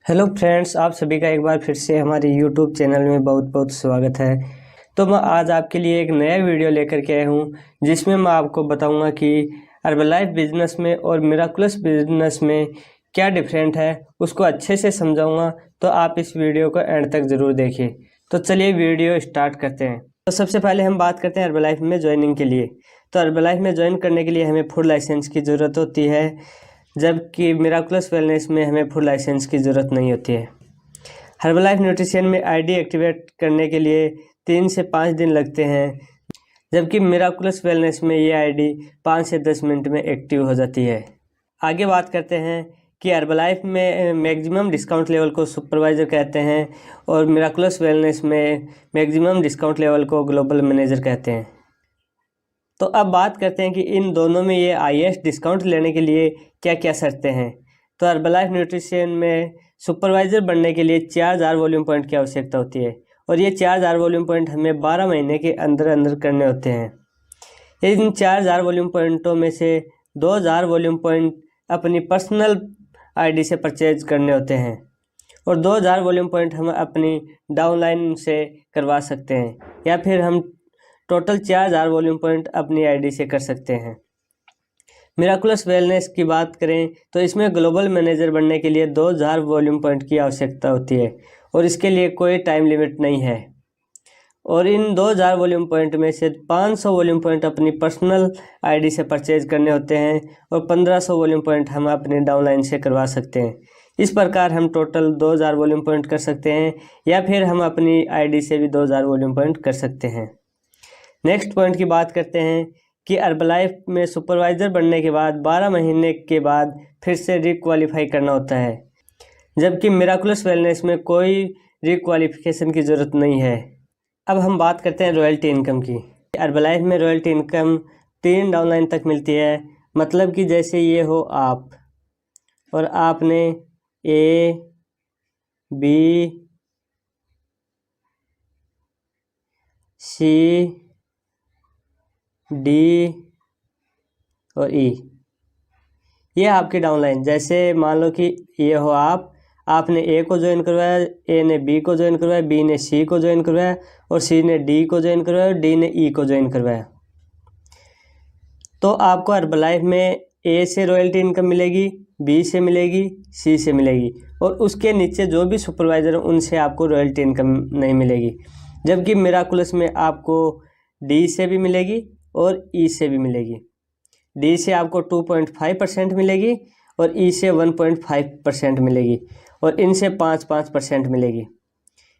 Hello friends, आप सभी का एक बार फिर से हमारे यूट्यूब चैनल में बहुत बहुत स्वागत है। तो मैं आज आपके लिए एक नया वीडियो लेकर के आया हूँ जिसमें मैं आपको बताऊंगा कि हर्बलाइफ बिजनेस में और मिराकुलस बिजनेस में क्या डिफरेंट है, उसको अच्छे से समझाऊंगा। तो आप इस वीडियो को एंड तक ज़रूर देखिए। तो चलिए वीडियो स्टार्ट करते हैं। तो सबसे पहले हम बात करते हैं हर्बलाइफ में ज्वाइनिंग के लिए। तो हर्बलाइफ में ज्वाइन करने के लिए हमें फूड लाइसेंस की ज़रूरत होती है, जबकि मिराकुलस वेलनेस में हमें फुल लाइसेंस की ज़रूरत नहीं होती है। हर्बलाइफ न्यूट्रिशन में आईडी एक्टिवेट करने के लिए 3 से 5 दिन लगते हैं, जबकि मिराकुलस वेलनेस में ये आईडी 5 से 10 मिनट में एक्टिव हो जाती है। आगे बात करते हैं कि हर्बलाइफ में मैक्सिमम डिस्काउंट लेवल को सुपरवाइज़र कहते हैं और मिराकुलस वेलनेस में मैक्सिमम डिस्काउंट लेवल को ग्लोबल मैनेजर कहते हैं। तो अब बात करते हैं कि इन दोनों में ये हाईएस्ट डिस्काउंट लेने के लिए क्या क्या शर्तें हैं। तो हर्बलाइफ न्यूट्रिशन में सुपरवाइज़र बनने के लिए 4000 वॉल्यूम पॉइंट की आवश्यकता होती है और ये 4000 वॉल्यूम पॉइंट हमें 12 महीने के अंदर अंदर करने होते हैं। इन 4000 वॉल्यूम पॉइंटों में से 2000 वॉल्यूम पॉइंट अपनी पर्सनल आईडी से परचेज करने होते हैं और 2000 वॉल्यूम पॉइंट हम अपनी डाउनलाइन से करवा सकते हैं, या फिर हम टोटल 4000 वॉल्यूम पॉइंट अपनी आईडी से कर सकते हैं। मिराकुलस वेलनेस की बात करें तो इसमें ग्लोबल मैनेजर बनने के लिए 2000 वॉल्यूम पॉइंट की आवश्यकता होती है और इसके लिए कोई टाइम लिमिट नहीं है। और इन 2000 वॉल्यूम पॉइंट में से 500 वॉल्यूम पॉइंट अपनी पर्सनल आईडी से परचेज करने होते हैं और 1500 वॉल्यूम पॉइंट हम अपने डाउनलाइन से करवा सकते हैं। इस प्रकार हम टोटल 2000 वॉल्यूम पॉइंट कर सकते हैं, या फिर हम अपनी आईडी से भी 2000 वॉल्यूम पॉइंट कर सकते हैं। नेक्स्ट पॉइंट की बात करते हैं कि हर्बलाइफ में सुपरवाइज़र बनने के बाद 12 महीने के बाद फिर से रिक्वालीफाई करना होता है, जबकि मिराकुलस वेलनेस में कोई रिक्वालिफिकेशन की ज़रूरत नहीं है। अब हम बात करते हैं रॉयल्टी इनकम की। हर्बलाइफ में रॉयल्टी इनकम 3 डाउनलाइन तक मिलती है। मतलब कि जैसे ये हो आप और आपने ए, बी, सी, डी और ई, ये आपकी डाउनलाइन। जैसे मान लो कि ये हो आपने ए को ज्वाइन करवाया, ए ने बी को ज्वाइन करवाया, बी ने सी को ज्वाइन करवाया और सी ने डी को ज्वाइन करवाया और डी ने ई को ज्वाइन करवाया। तो आपको हर्बलाइफ में ए से रॉयल्टी इनकम मिलेगी, बी से मिलेगी, सी से मिलेगी और उसके नीचे जो भी सुपरवाइज़र हैं उनसे आपको रॉयल्टी इनकम नहीं मिलेगी। जबकि मिराकुलस में आपको डी से भी मिलेगी और ई से भी मिलेगी। डी से आपको 2.5% मिलेगी और ई से 1.5% मिलेगी और इनसे 5% मिलेगी।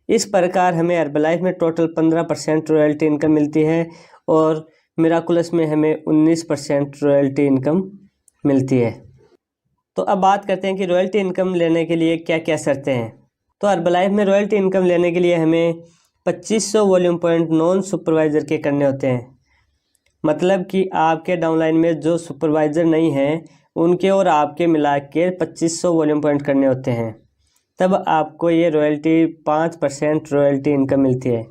इस प्रकार हमें हर्बलाइफ में टोटल 15% रॉयल्टी इनकम मिलती है और मिराकुलस में हमें 19% रॉयल्टी इनकम मिलती है। तो अब बात करते हैं कि रॉयल्टी इनकम लेने के लिए क्या क्या शर्तें हैं। तो हर्बलाइफ में रॉयल्टी इनकम लेने के लिए हमें 2500 वॉल्यूम पॉइंट नॉन सुपरवाइज़र के करने होते हैं। मतलब कि आपके डाउनलाइन में जो सुपरवाइज़र नहीं हैं उनके और आपके मिला के 2500 वॉल्यूम पॉइंट करने होते हैं, तब आपको ये रॉयल्टी 5% रॉयल्टी इनकम मिलती है।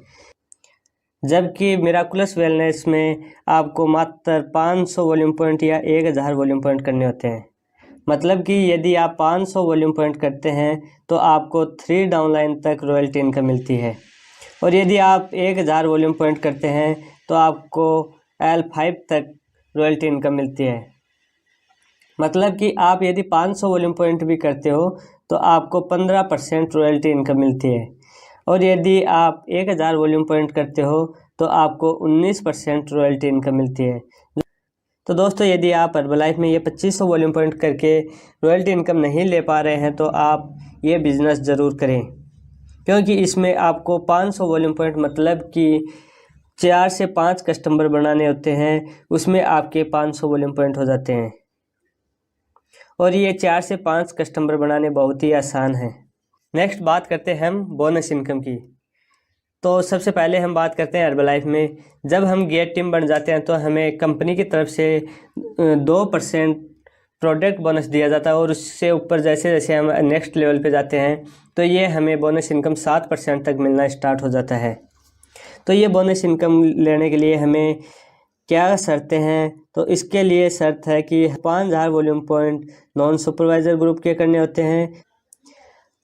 जबकि मिराकुलस वेलनेस में आपको मात्र 500 वॉल्यूम पॉइंट या 1000 वॉल्यूम पॉइंट करने होते हैं। मतलब कि यदि आप 500 वॉल्यूम पॉइंट करते हैं तो आपको 3 डाउनलाइन तक रॉयल्टी इनकम मिलती है और यदि आप 1000 वॉल्यूम पॉइंट करते हैं तो आपको L5 तक रॉयल्टी इनकम मिलती है। मतलब कि आप यदि 500 वॉल्यूम पॉइंट भी करते हो तो आपको 15% रॉयल्टी इनकम मिलती है और यदि आप 1000 वॉल्यूम पॉइंट करते हो तो आपको 19% रॉयल्टी इनकम मिलती है। तो दोस्तों, यदि आप हर्बलाइफ में ये 2500 वॉल्यूम पॉइंट करके रॉयल्टी इनकम नहीं ले पा रहे हैं तो आप ये बिज़नेस ज़रूर करें, क्योंकि इसमें आपको 500 वॉल्यूम पॉइंट मतलब कि 4 से 5 कस्टमर बनाने होते हैं, उसमें आपके 500 वॉल्यूम पॉइंट हो जाते हैं और ये 4 से 5 कस्टमर बनाने बहुत ही आसान है। नेक्स्ट बात करते हैं हम बोनस इनकम की। तो सबसे पहले हम बात करते हैं हर्बलाइफ में जब हम गेट टीम बन जाते हैं तो हमें कंपनी की तरफ से 2% प्रोडक्ट बोनस दिया जाता है और उससे ऊपर जैसे जैसे हम नेक्स्ट लेवल पे जाते हैं तो ये हमें बोनस इनकम 7% तक मिलना स्टार्ट हो जाता है। तो ये बोनस इनकम लेने के लिए हमें क्या शर्तें हैं, तो इसके लिए शर्त है कि 5000 volume point non supervisor group के करने होते हैं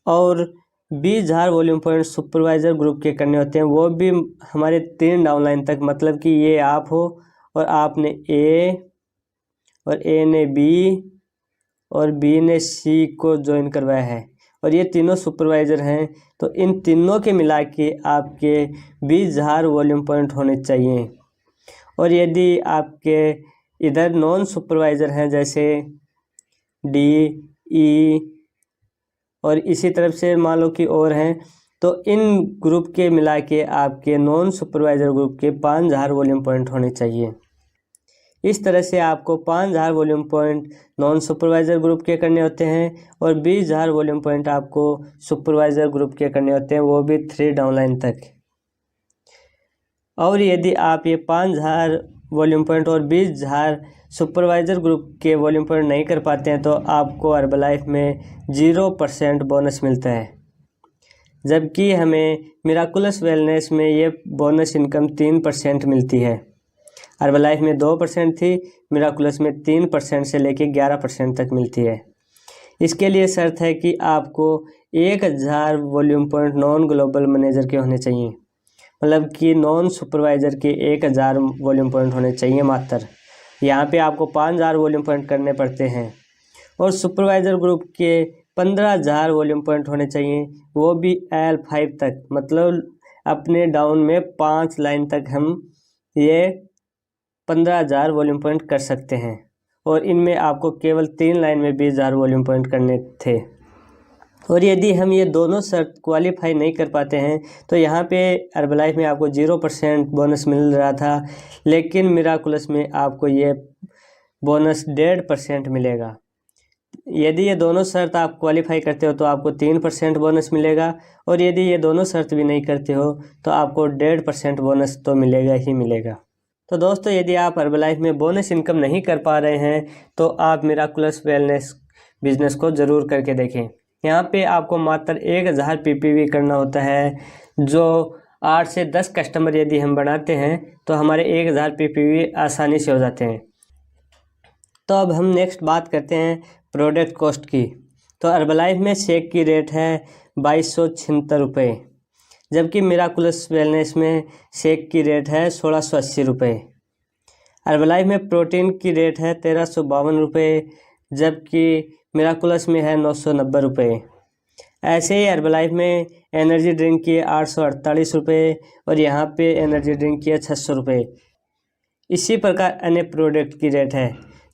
और 20,000 वॉल्यूम पॉइंट सुपरवाइज़र ग्रुप के करने होते हैं, वो भी हमारे 3 डाउनलाइन तक। मतलब कि ये आप हो और आपने ए और ए ने बी और बी ने सी को ज्वाइन करवाया है और ये तीनों सुपरवाइज़र हैं, तो इन तीनों के मिला के आपके 20,000 वॉल्यूम पॉइंट होने चाहिए। और यदि आपके इधर नॉन सुपरवाइज़र हैं जैसे डी, ई और इसी तरफ से मान लो कि और हैं, तो इन ग्रुप के मिला के आपके नॉन सुपरवाइज़र ग्रुप के 5,000 वॉल्यूम पॉइंट होने चाहिए। इस तरह से आपको 5,000 volume point non supervisor group के करने होते हैं और 20,000 वॉल्यूम पॉइंट आपको सुपरवाइज़र ग्रुप के करने होते हैं, वो भी 3 डाउनलाइन तक। और यदि आप ये 5,000 वॉल्यूम पॉइंट और 20,000 सुपरवाइज़र ग्रुप के वॉल्यूम पॉइंट नहीं कर पाते हैं तो आपको हर्बलाइफ में 0% बोनस मिलता है, जबकि हमें मिराकुलस वेलनेस में ये बोनस इनकम 3% मिलती है। हर्बलाइफ में 2% थी, मिराकुलस में 3% से लेके 11% तक मिलती है। इसके लिए शर्त है कि आपको 1,000 volume point non global manager के होने चाहिए, मतलब कि नॉन सुपरवाइज़र के 1,000 वॉल्यूम पॉइंट होने चाहिए मात्र। यहाँ पे आपको 5,000 वॉल्यूम पॉइंट करने पड़ते हैं और सुपरवाइज़र ग्रुप के 15,000 वॉल्यूम पॉइंट होने चाहिए, वो भी L5 तक। मतलब अपने डाउन में 5 लाइन तक हम ये 15,000 वॉल्यूम पॉइंट कर सकते हैं और इनमें आपको केवल 3 लाइन में 20,000 वॉल्यूम पॉइंट करने थे। और यदि हम ये दोनों शर्त क्वालिफाई नहीं कर पाते हैं तो यहाँ पे हर्बलाइफ में आपको 0% बोनस मिल रहा था, लेकिन मिराकुलस में आपको ये बोनस 1.5% मिलेगा। यदि ये दोनों शर्त आप क्वालिफाई करते हो तो आपको 3% बोनस मिलेगा और यदि ये दोनों शर्त भी नहीं करते हो तो आपको 1.5% बोनस तो मिलेगा ही मिलेगा। तो दोस्तों, यदि आप हर्बलाइफ में बोनस इनकम नहीं कर पा रहे हैं तो आप मिराकुलस वेलनेस बिजनेस को ज़रूर करके देखें। यहाँ पे आपको मात्र 1,000 PPV करना होता है, जो 8 से 10 कस्टमर यदि हम बनाते हैं तो हमारे 1,000 PPV आसानी से हो जाते हैं। तो अब हम नेक्स्ट बात करते हैं प्रोडक्ट कॉस्ट की। तो हर्बलाइफ में शेक की रेट है 2,276 रुपये, जबकि मिराकुलस वेलनेस में शेक की रेट है 1,680 रुपये। हर्बलाइफ में प्रोटीन की रेट है 1,352 रुपये, जबकि मिराकुलस में है 990 रुपये। ऐसे ही हर्बलाइफ में एनर्जी ड्रिंक की 848 रुपये और यहाँ पे एनर्जी ड्रिंक की है 600 रुपये। इसी प्रकार अन्य प्रोडक्ट की रेट है,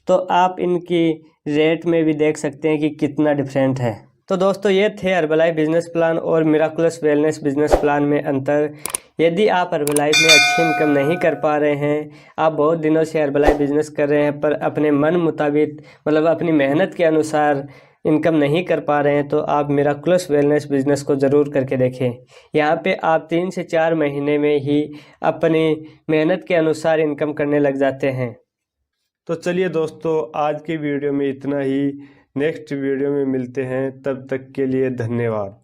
तो आप इनकी रेट में भी देख सकते हैं कि कितना डिफरेंट है। तो दोस्तों, ये थे हर्बलाइफ बिजनेस प्लान और मिराकुलस वेलनेस बिजनेस प्लान में अंतर। यदि आप हर्बलाइफ में अच्छी इनकम नहीं कर पा रहे हैं, आप बहुत दिनों से हर्बलाइफ बिजनेस कर रहे हैं पर अपने मन मुताबिक मतलब अपनी मेहनत के अनुसार इनकम नहीं कर पा रहे हैं, तो आप मिराकुलस वेलनेस बिजनेस को ज़रूर करके देखें। यहाँ पे आप 3 से 4 महीने में ही अपनी मेहनत के अनुसार इनकम करने लग जाते हैं। तो चलिए दोस्तों, आज की वीडियो में इतना ही। नेक्स्ट वीडियो में मिलते हैं, तब तक के लिए धन्यवाद।